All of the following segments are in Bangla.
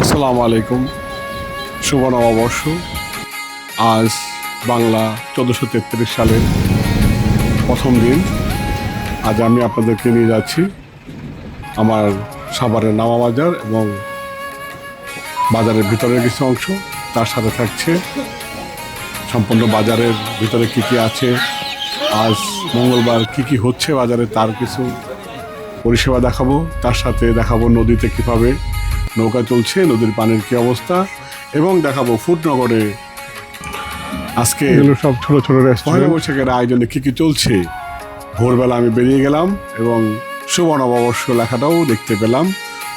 আসসালামু আলাইকুম, শুভ নববর্ষ। আজ বাংলা 1433 সালের প্রথম দিন। আজ আমি আপনাদেরকে নিয়ে যাচ্ছি আমার সাভারের নামা বাজার এবং বাজারের ভিতরের কিছু অংশ। তার সাথে থাকছে সম্পূর্ণ বাজারের ভিতরে কী কী আছে, আজ মঙ্গলবার কী কী হচ্ছে বাজারে তার কিছু পরিষেবা দেখাবো। তার সাথে দেখাবো নদীতে কীভাবে নৌকা চলছে, নদীর পানির কী অবস্থা, এবং দেখাবো ফুডনগরে আজকে সব ছোট ছোট পয়লা বৈশাখের আয়োজনে কী কী চলছে। ভোরবেলা আমি বেরিয়ে গেলাম এবং শুভ নববর্ষ লেখাটাও দেখতে পেলাম,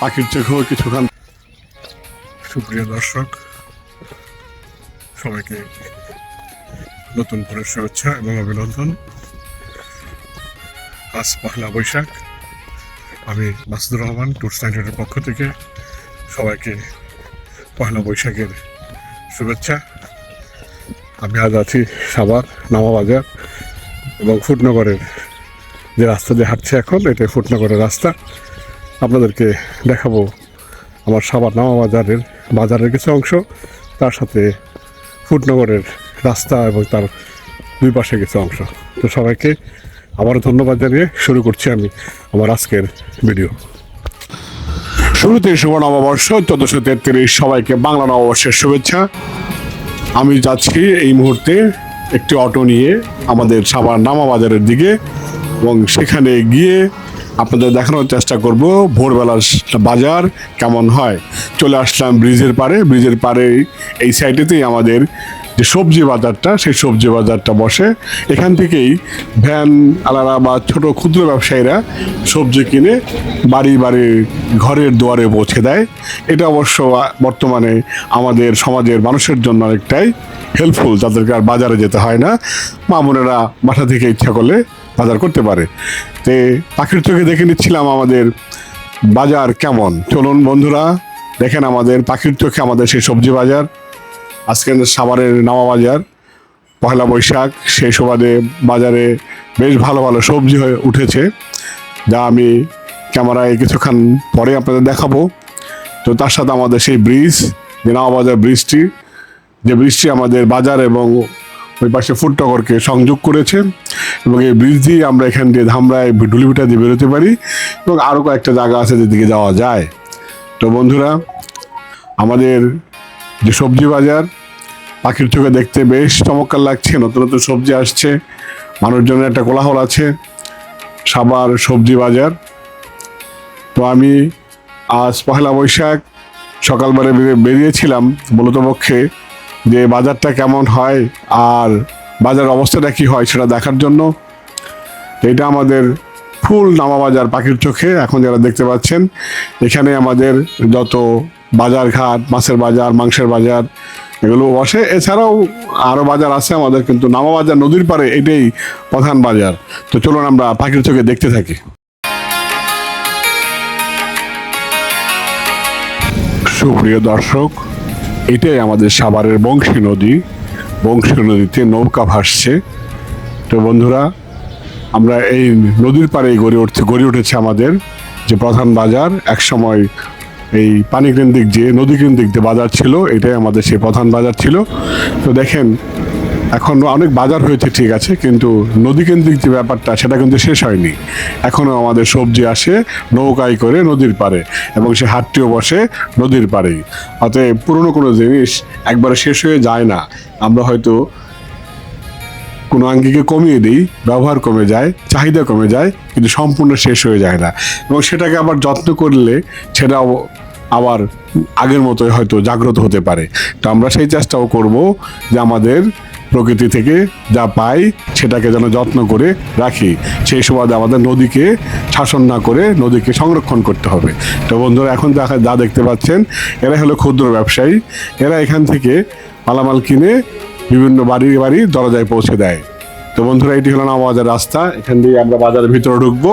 পাখির চোখেও কিছুক্ষণ। সুপ্রিয় দর্শক, সবাইকে নতুন করে শুভেচ্ছা এবং অভিনন্দন। আজ পয়লা বৈশাখ। আমি মাসুদুর রহমান ট্যুরস নাইটের পক্ষ থেকে সবাইকে পয়লা বৈশাখের শুভেচ্ছা। আমি আজ আছি সাভার নামা বাজার এবং ফুডনগরের যে রাস্তা দিয়ে হাঁটছে এখন, এটা ফুডনগরের রাস্তা। আপনাদেরকে দেখাবো আমার সাভার নামা বাজারের কিছু অংশ, তার সাথে ফুডনগরের রাস্তা এবং তার দুই পাশে কিছু অংশ। তো সবাইকে আবারও ধন্যবাদ জানিয়ে শুরু করছি আমি আমার আজকের ভিডিও। শুরুতে শুভ নববর্ষ 1433, সবাইকে বাংলা নববর্ষের শুভেচ্ছা। আমি যাচ্ছি এই মুহূর্তে একটি অটো নিয়ে আমাদের সাভার নামা বাজারের দিকে, এবং সেখানে গিয়ে আপনাদের দেখানোর চেষ্টা করব ভোরবেলার বাজার কেমন হয়। চলে আসলাম ব্রিজের পাড়ে এই সাইডেতেই আমাদের যে সবজি বাজারটা, সেই সবজি বাজারটা বসে। এখান থেকেই ভ্যান আলারা বা ছোট ক্ষুদ্র ব্যবসায়ীরা সবজি কিনে বাড়ি ঘরের দুয়ারে পৌঁছে দেয়। এটা অবশ্য বর্তমানে আমাদের সমাজের মানুষের জন্য অনেকটাই হেল্পফুল, তাদেরকে আর বাজারে যেতে হয় না। মা বোনেরা বাসা থেকে ইচ্ছা করলে বাজার করতে পারে। তে পাখির চোখে দেখে নিচ্ছিলাম আমাদের বাজার কেমন। চলুন বন্ধুরা, দেখেন আমাদের পাখির চোখে আমাদের সেই সবজি বাজার। আজকে সাভারের নামা বাজার, পয়লা বৈশাখ, সেই সুবাদে বাজারে বেশ ভালো ভালো সবজি হয়ে উঠেছে, যা আমি ক্যামেরায় কিছুক্ষণ পরে আপনাদের দেখাবো। তো তার সাথে আমাদের সেই ব্রিজ, যে নামা বাজার ব্রিজটি আমাদের বাজার এবং ওই পাশে ফুডনগরকে সংযোগ করেছে, এবং এই ব্রিজ দিয়ে আমরা এখান দিয়ে ধামরায় ঢুলিভিটা দিয়ে বেরোতে পারি, এবং আরও কয়েকটা জায়গা আছে যেদিকে যাওয়া যায়। তো বন্ধুরা, আমাদের যে সবজি বাজার পাখির চোখে দেখতে বেশ চমৎকার লাগছে। নতুন নতুন সবজি আসছে, মানুষজনের একটা কোলাহল আছে সাভার সবজি বাজার। তো আমি আজ পয়লা বৈশাখ সকালবেলা বেরিয়েছিলাম মূলত পক্ষে যে বাজারটা কেমন হয় আর বাজার অবস্থাটা কী হয় সেটা দেখার জন্য। এটা আমাদের ফুল নামা বাজার পাখির চোখে। এখন যারা দেখতে পাচ্ছেন, এখানে আমাদের যত বাজার ঘাট, মাছের বাজার, মাংসের বাজার, এগুলো বসে। এছাড়াও আরও বাজার আছে আমাদের, কিন্তু নামা বাজার নদীর পাড়ে এটাই প্রধান বাজার। তো চলুন আমরা পাখির চোখে দেখতে থাকি। সুপ্রিয় দর্শক, এটাই আমাদের সাভারের বংশী নদীতে নৌকা ভাসছে। তো বন্ধুরা, আমরা এই নদীর পাড়েই গড়ে উঠেছে আমাদের যে প্রধান বাজার। একসময় এই পানিকেন্দ্রিক যে নদীকেন্দ্রিক যে বাজার ছিল, এটাই আমাদের সেই প্রধান বাজার ছিল। তো দেখেন, এখন অনেক বাজার হয়েছে ঠিক আছে, কিন্তু নদীকেন্দ্রিক যে ব্যাপারটা সেটা কিন্তু শেষ হয়নি। এখনও আমাদের সবজি আসে নৌকায় করে নদীর পাড়ে, এবং সে হাটটিও বসে নদীর পাড়েই। অতএব পুরনো কোনো জিনিস একবারে শেষ হয়ে যায় না। আমরা হয়তো কোনো আঙ্গিকে কমিয়ে দিই, ব্যবহার কমে যায়, চাহিদা কমে যায়, কিন্তু সম্পূর্ণ শেষ হয়ে যায় না। এবং সেটাকে আবার যত্ন করলে সেটাও আবার আগের মতোই হয়তো জাগ্রত হতে পারে। তো আমরা সেই চেষ্টাও করব যে আমাদের প্রকৃতি থেকে যা পাই সেটাকে যেন যত্ন করে রাখি। সেই সুবাদে আমাদের নদীকে শাসন না করে নদীকে সংরক্ষণ করতে হবে। তো বন্ধুরা, এখন যা দেখতে পাচ্ছেন, এরা হলো ক্ষুদ্র ব্যবসায়ী। এরা এখান থেকে মালামাল কিনে বিভিন্ন বাড়ি দরজায় পৌঁছে দেয়। তো বন্ধুরা, এটি হলো নামা বাজার রাস্তা। এখান দিয়ে আমরা বাজারের ভিতরে ঢুকবো।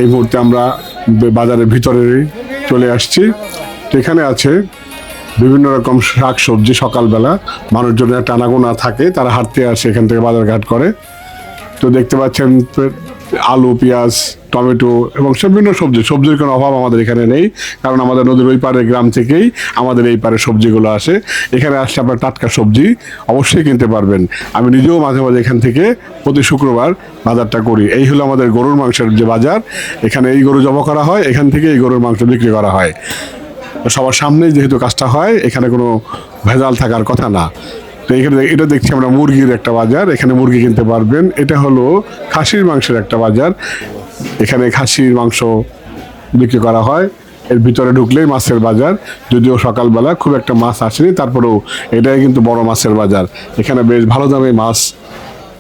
এই মুহূর্তে আমরা বাজারের ভিতরে চলে আসছি। তো এখানে আছে বিভিন্ন রকম শাক সবজি। সকালবেলা মানুষজনের টানাগোনা থাকে, তারা হাঁটতে আসে, এখান থেকে বাজারঘাট করে। তো দেখতে পাচ্ছেন আলু, পেঁয়াজ, টমেটো এবং বিভিন্ন সবজির কোনো অভাব আমাদের এখানে নেই, কারণ আমাদের নদীর ওই পারে গ্রাম থেকেই আমাদের এই পারে সবজিগুলো আসে। এখানে আসলে আপনার টাটকা সবজি অবশ্যই কিনতে পারবেন। আমি নিজেও মাঝে মাঝে এখান থেকে প্রতি শুক্রবার বাজারটা করি। এই হলো আমাদের গরুর মাংসের যে বাজার, এখানে এই গরু জবাই করা হয়, এখান থেকে এই গরুর মাংস বিক্রি করা হয়। সবার সামনেই যেহেতু কাজটা হয়, এখানে কোনো ভেজাল থাকার কথা না। তো এখানে এটা দেখছি আমরা মুরগির একটা বাজার, এখানে মুরগি কিনতে পারবেন। এটা হলো খাসির মাংসের একটা বাজার, এখানে খাসির মাংস বিক্রি করা হয়। এর ভিতরে ঢুকলেই মাছের বাজার, যদিও সকালবেলা খুব একটা মাছ আসেনি, তারপরেও এটাই কিন্তু বড় মাছের বাজার। এখানে বেশ ভালো দামে মাছ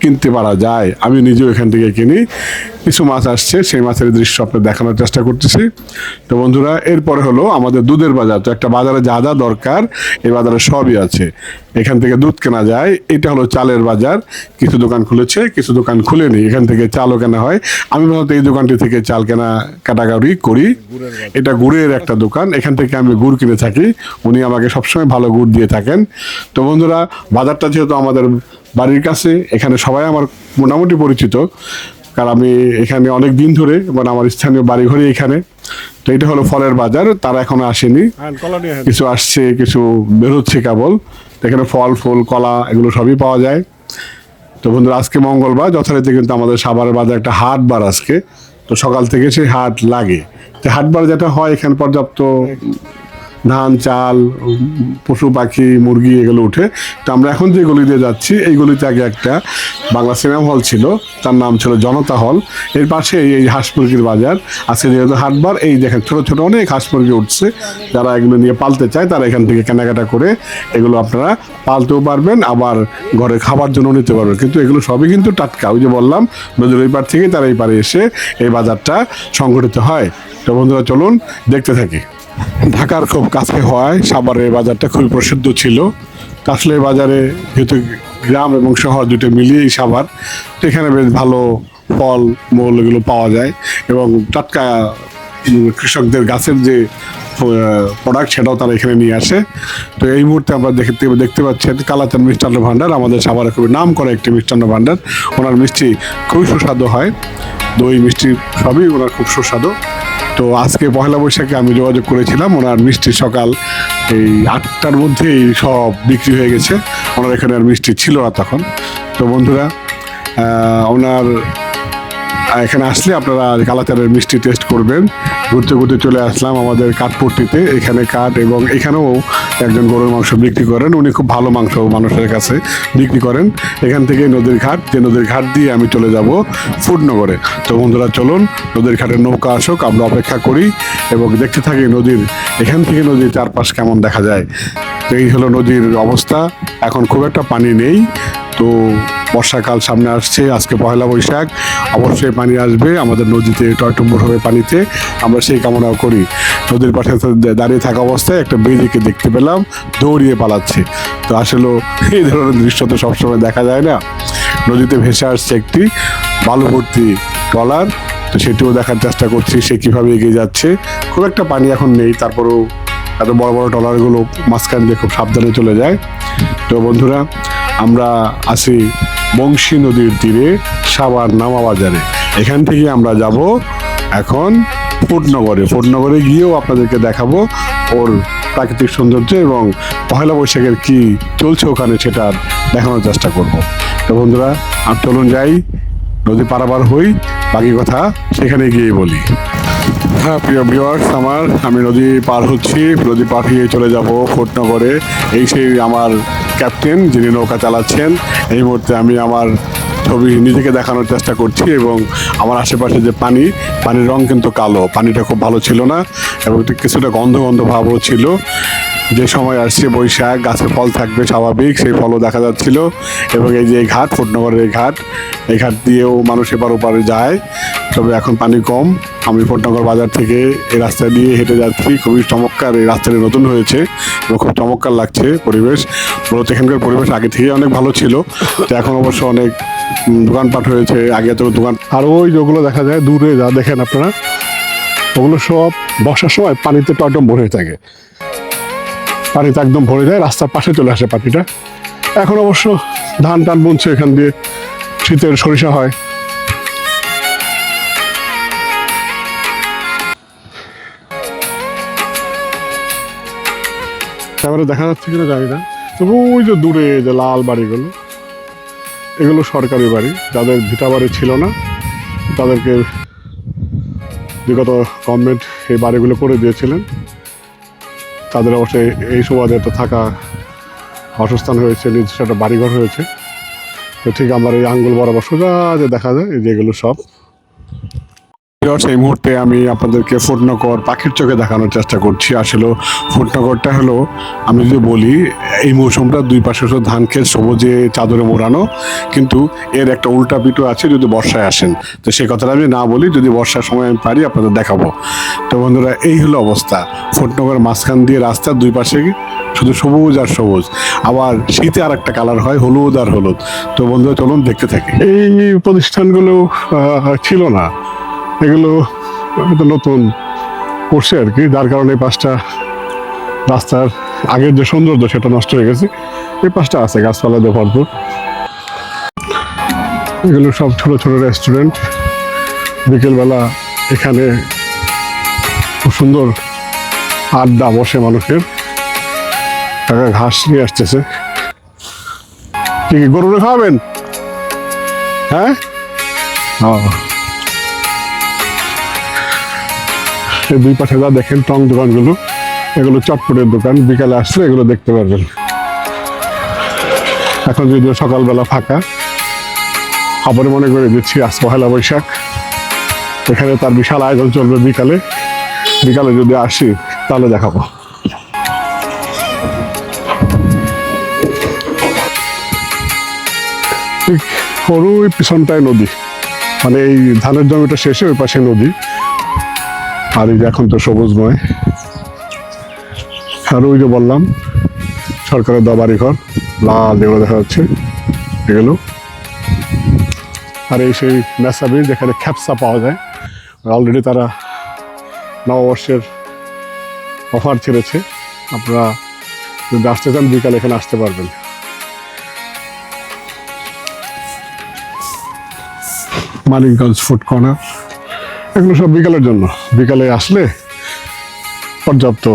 কিনতে পারা যায়। আমি নিজেও এখান থেকে কিনি। কিছু মাছ আসছে, সেই মাছের দৃশ্য আপনার দেখানোর চেষ্টা করতেছি। তো বন্ধুরা, এরপরে হলো আমাদের দুধের বাজার। তো একটা বাজারে যা যা দরকার এই বাজারে সবই আছে। এখান থেকে দুধ কেনা যায়। এটা হলো চালের বাজার, কিছু দোকান খুলেছে, কিছু দোকান খুলেনি। এখান থেকে চালও কেনা হয়। আমি মূলত এই দোকানটি থেকে চাল কেনা কাটাকাটি করি। এটা গুড়ের একটা দোকান, এখান থেকে আমি গুড় কিনে থাকি। উনি আমাকে সবসময় ভালো গুড় দিয়ে থাকেন। তো বন্ধুরা, বাজারটা যেহেতু আমাদের বাড়ির কাছে, এখানে সবাই আমার মোটামুটি পরিচিত, কারণ আমি এখানে অনেক দিন ধরে, মানে আমার স্থানীয় বাড়িঘরই এখানে। তো এটা হলো ফলের বাজার, তারা এখনো আসেনি, কিছু আসছে, কিছু বেরোচ্ছে কেবল। এখানে ফল, ফুল, কলা এগুলো সবই পাওয়া যায়। তো বন্ধুরা, আজকে মঙ্গলবার, যথারীতি কিন্তু আমাদের সাভারের বাজার একটা হাট বার আজকে। তো সকাল থেকে সেই হাট লাগে। তো হাট বার যেটা হয়, এখানে পর্যাপ্ত ধান, চাল, পশু পাখি, মুরগি এগুলো উঠে। তো আমরা এখন যে গলি দিয়ে যাচ্ছি, এই গলিতে আগে একটা বাংলা সিনেমা হল ছিল, তার নাম ছিল জনতা হল। এর পাশে এই হাঁস মুরগির বাজার আছে। যেহেতু হাটবার, এই দেখেন ছোট ছোট অনেক হাঁস মুরগি উঠছে। যারা এগুলো নিয়ে পালতে চায় তারা এখান থেকে কেনাকাটা করে এগুলো আপনারা পালতেও পারবেন, আবার ঘরে খাবার জন্য নিতে পারবেন। কিন্তু এগুলো সবই কিন্তু টাটকা। ওই যে বললাম, নদীর ওই পার থেকে তারা এই পারে এসে এই বাজারটা সংগঠিত হয়। তো বন্ধুরা, চলুন দেখতে থাকি। ঢাকার খুব কাছে হওয়ায় সাভারের বাজারটা খুবই প্রসিদ্ধ ছিল। আসলে বাজারে যেহেতু গ্রাম এবং শহর দুটো মিলিয়েই সাভার, তো এখানে বেশ ভালো ফল মূল এগুলো পাওয়া যায় এবং টাটকা কৃষকদের গাছের যে প্রোডাক্ট সেটাও তারা এখানে নিয়ে আসে। তো এই মুহূর্তে আমরা দেখতে পাচ্ছেন কালাচাঁদ মিষ্টান্ন ভাণ্ডার, আমাদের সাভারে খুবই নাম করা একটি মিষ্টান্ন ভাণ্ডার। ওনার মিষ্টি খুবই সুস্বাদু হয়, দই মিষ্টি সবই ওনার খুব সুস্বাদু। তো আজকে পয়লা বৈশাখে আমি যোগাযোগ করেছিলাম, ওনার মিষ্টি সকাল এই 8টার মধ্যেই সব বিক্রি হয়ে গেছে। ওনার এখানে আর মিষ্টি ছিল না তখন। তো বন্ধুরা, ওনার এখানে আসলে আপনারা কালাচাঁদের মিষ্টি টেস্ট করবেন। ঘুরতে ঘুরতে চলে আসলাম আমাদের কাঠপট্টিতে। এখানে কাঠ এবং এখানেও একজন গরুর মাংস বিক্রি করেন। উনি খুব ভালো মাংস মানুষের কাছে বিক্রি করেন। এখান থেকে নদীর ঘাট, যে নদীর ঘাট দিয়ে আমি চলে যাব ফুডনগরে। তো বন্ধুরা, চলুন নদীর ঘাটের নৌকা আসুক, আমরা অপেক্ষা করি এবং দেখতে থাকি নদীর, এখান থেকে নদীর চারপাশ কেমন দেখা যায়। তো এই হলো নদীর অবস্থা। এখন খুব একটা পানি নেই। তো বর্ষাকাল সামনে আসছে, আজকে পয়লা বৈশাখ, অবশ্যই পানি আসবে আমাদের নদীতে, টয়টম্বর হবে পানিতে, আমরা সেই কামনাও করি। নদীর পাশে দাঁড়িয়ে থাকা অবস্থায় একটা বেজিকে দেখতে পেলাম, দৌড়িয়ে পালাচ্ছে। তো আসলে এই ধরনের দৃশ্য তো সবসময় দেখা যায় না। নদীতে ভেসে আসছে একটি বালু ভর্তি ট্রলার, তো সেটিও দেখার চেষ্টা করছি সে কীভাবে এগিয়ে যাচ্ছে। খুব একটা পানি এখন নেই, তারপরেও এত বড় বড় ট্রলারগুলো মাঝখান দিয়ে খুব সাবধানে চলে যায়। তো বন্ধুরা, আমরা আছি বংশী নদীর তীরে সাভার নামা বাজারে। এখান থেকে আমরা যাব এখন ফুডনগরে। ফুডনগরে গিয়েও আপনাদেরকে দেখাবো ওর প্রাকৃতিক সৌন্দর্য এবং পয়লা বৈশাখের কি চলছে ওখানে সেটা দেখানোর চেষ্টা করব। তো বন্ধুরা, আর চলুন যাই, নদী পারাপার হই, বাকি কথা সেখানে গিয়ে বলি। হ্যাঁ প্রিয় ভিউয়ার্স, আমি নদী পার হচ্ছি। নদী পার হয়ে চলে যাব ফুডনগরে। এই সেই আমার ক্যাপ্টেন যিনি নৌকা চালাচ্ছেন। এই মুহূর্তে আমি আমার ছবি নিজেকে দেখানোর চেষ্টা করছি এবং আমার আশেপাশে যে পানির রং কিন্তু কালো। পানিটা খুব ভালো ছিল না এবং কিছুটা গন্ধ ভাবও ছিল। যে সময় আসছে বৈশাখ, গাছে ফল থাকবে স্বাভাবিক, সেই ফলও দেখা যাচ্ছিল। এবং এই যে ঘাট, ফুডনগরের এই ঘাট দিয়েও মানুষ এপার ওপারে যায়, তবে এখন পানি কম। আমি ফুডনগর বাজার থেকে এই রাস্তা দিয়ে হেঁটে যাচ্ছি। খুবই চমৎকার, এই রাস্তাটি নতুন হয়েছে এবং খুব চমৎকার লাগছে পরিবেশ। মূলত এখানকার পরিবেশ আগে থেকে অনেক ভালো ছিল, তো এখন অবশ্য অনেক দোকানপাট হয়েছে। আগে তো দোকান, আর ওই যেগুলো দেখা যায় দূরে যা দেখেন আপনারা, ওগুলো সব বর্ষার সময় পানিতে টয়টম ভরে থাকে, পানিতে একদম ভরে যায়, রাস্তার পাশে চলে আসে পানিটা। এখন অবশ্য ধান টান বুনছে, এখান দিয়ে শীতের সরিষা হয়। ক্যামেরা দেখা যাচ্ছে কিনা জানি না, তবু ওই যে দূরে যে লাল বাড়িগুলো, এগুলো সরকারি বাড়ি। যাদের ভিটা বাড়ি ছিল না তাদেরকে বিগত গভর্নমেন্ট এই বাড়িগুলো করে দিয়েছিলেন। তাদের অবশ্যই এই সুবাদে তো থাকা বাসস্থান হয়েছে, নিজস্ব একটা বাড়িঘর হয়েছে। তো ঠিক আমার এই আঙ্গুল বরাবর সোজা যে দেখা যায় এই যেগুলো সব। এই মুহূর্তে আমি আপনাদেরকে ফুটনগর পাখির চোখে দেখানোর চেষ্টা করছি। আসলে ফুটনগরটা হলো, আমি যদি বলি, এই মৌসুমটা দুই পাশে শুধু ধান ক্ষেত সবুজে চাদরে মোড়ানো, কিন্তু এর একটা উল্টা পিঠও আছে যদি বর্ষায় আসেন। তো সেই কথাটা আমি না বলি, যদি বর্ষার সময় আমি পারি আপনাদের দেখাবো। তো বন্ধুরা, এই হলো অবস্থা। ফুটনগর মাঝখান দিয়ে রাস্তার দুই পাশে শুধু সবুজ আর সবুজ, আবার শীতে আর একটা কালার হয় হলুদ আর হলুদ। তো বন্ধুরা চলুন দেখতে থাকি। এই প্রতিষ্ঠানগুলো ছিল না, এগুলো হয়তো নতুন করছে আর কি, যার কারণে এই পাশটা রাস্তার আগের যে সৌন্দর্য সেটা নষ্ট হয়ে গেছে। এই পাশটা আছে গাছপালা দিয়ে ভরপুর। এগুলো সব ছোট ছোট রেস্টুরেন্ট। বিকেলবেলা এখানে খুব সুন্দর আড্ডা বসে মানুষের। টাকা ঘাস নিয়ে আসতেছে। কি গরুরে খাওয়াবেন? হ্যাঁ, এই দুই পাশে যা দেখেন টং দোকানগুলো, এগুলো চটপটের দোকান। বিকালে আসলে এগুলো দেখতে পারবেন। এখন যদিও সকালবেলা ফাঁকা। আবার মনে করে দিচ্ছি আজ পহেলা বৈশাখ, এখানে তার বিশাল আয়োজন চলবে। বিকালে যদি আসি তাহলে দেখাবো। ঠিক ওই পিছনটায় নদী, মানে এই ধানের জমিটা শেষে ওই পাশে নদী। আর এই যে এখন তো সবুজময়। আর ওই যে বললাম সরকারের দেওয়া বাড়িঘর, লাল যেগুলো দেখা যাচ্ছে এগুলো। আর এই সেই মেসাবি যেখানে খ্যাপসা পাওয়া যায়। অলরেডি তারা নববর্ষের অফার ছেড়েছে। আপনারা যদি আসতে চান বিকালে এখানে আসতে পারবেন। মানিকগঞ্জ ফুড কর্নার, এগুলো সব বিকালের জন্য। বিকালে আসলে পর্যাপ্ত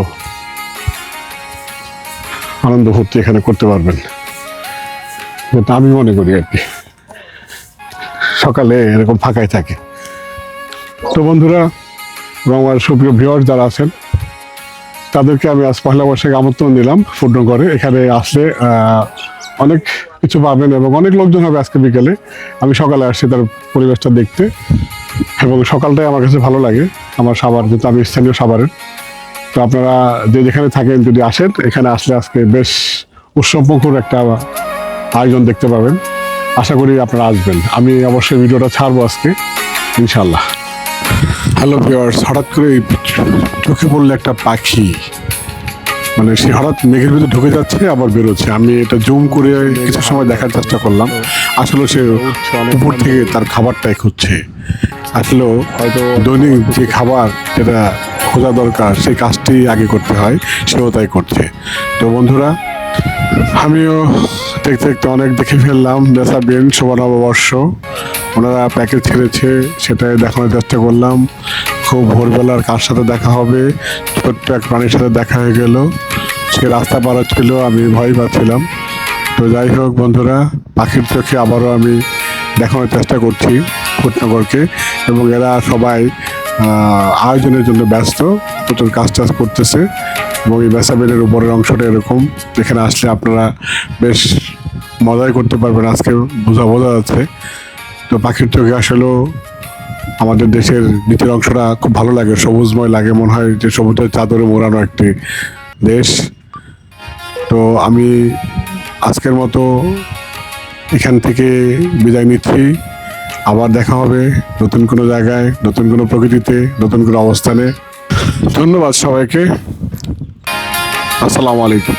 আনন্দ ফুর্তি এখানে করতে পারবেন, যেটা আমি মনে করি আর কি। সকালে এরকম ফাঁকাই থাকে। তো বন্ধুরা এবং আমার সুপ্রিয় ভিউয়ার যারা আছেন, তাদেরকে আমি আজ পহেলা বৈশাখে আমন্ত্রণ দিলাম ফুটনগরে। এখানে আসলে অনেক কিছু পাবেন এবং অনেক লোকজন হবে আজকে বিকেলে। আমি সকালে আসছি তার পরিবেশটা দেখতে, এবং সকালটাই আমার কাছে ভালো লাগে। আমার সাভার, যেহেতু আমি স্থানীয় সাভারের। তো আপনারা যেখানে থাকেন যদি আসেন, এখানে আসলে আজকে বেশ উৎসবমুখর একটা আয়োজন দেখতে পাবেন। আশা করি আপনারা আসবেন। আমি অবশ্যই ভিডিওটা ছাড়বো আজকে ইনশাল্লাহ। হ্যালো ভিউয়ার্স, হঠাৎ করে চোখে পড়লে একটা পাখি, মানে সে হঠাৎ মেঘের ভিতরে ঢুকে যাচ্ছে আবার বেরোচ্ছে। আমি এটা জুম করে কিছু সময় দেখার চেষ্টা করলাম। আসলে সে উপর থেকে তার খাবারটাই খুঁজছে। আসলে হয়তো দৈনিক যে খাবার যেটা খোঁজা দরকার সেই কাজটি আগে করতে হয়, সেও তাই করছে। তো বন্ধুরা, আমিও দেখতে দেখতে অনেক দেখে ফেললাম। মেসাবিন শুভ নববর্ষ ওনারা প্যাকেজ ছেড়েছে, সেটাই দেখানোর চেষ্টা করলাম। খুব ভোরবেলার কার সাথে দেখা হবে, ছোট্ট এক প্রাণীর সাথে দেখা হয়ে গেল। সে রাস্তা পার ছিল, আমি ভয় পাচ্ছিলাম। তো যাই হোক বন্ধুরা, পাখির চোখে আবারও আমি দেখানোর চেষ্টা করছি ফুটনগরকে। এবং এরা সবাই আয়োজনের জন্য ব্যস্ত, প্রচুর কাজ টাজ করতেছে। এবং এই মেসাবিনের উপরের অংশটা এরকম, যেখানে আসলে আপনারা বেশ মজাই করতে পারবেন। আজকে বোঝা যাচ্ছে। তো পাখির চোখে আসলেও আমাদের দেশের নিচের অংশটা খুব ভালো লাগে, সবুজময় লাগে। মনে হয় যে সবুজের চাদরে মোড়ানো একটি দেশ। তো আমি আজকের মতো এখান থেকে বিদায় নিচ্ছি। আবার দেখা হবে নতুন কোনো জায়গায়, নতুন কোনো প্রকৃতিতে, নতুন কোনো অবস্থানে। ধন্যবাদ সবাইকে। আসসালামু আলাইকুম।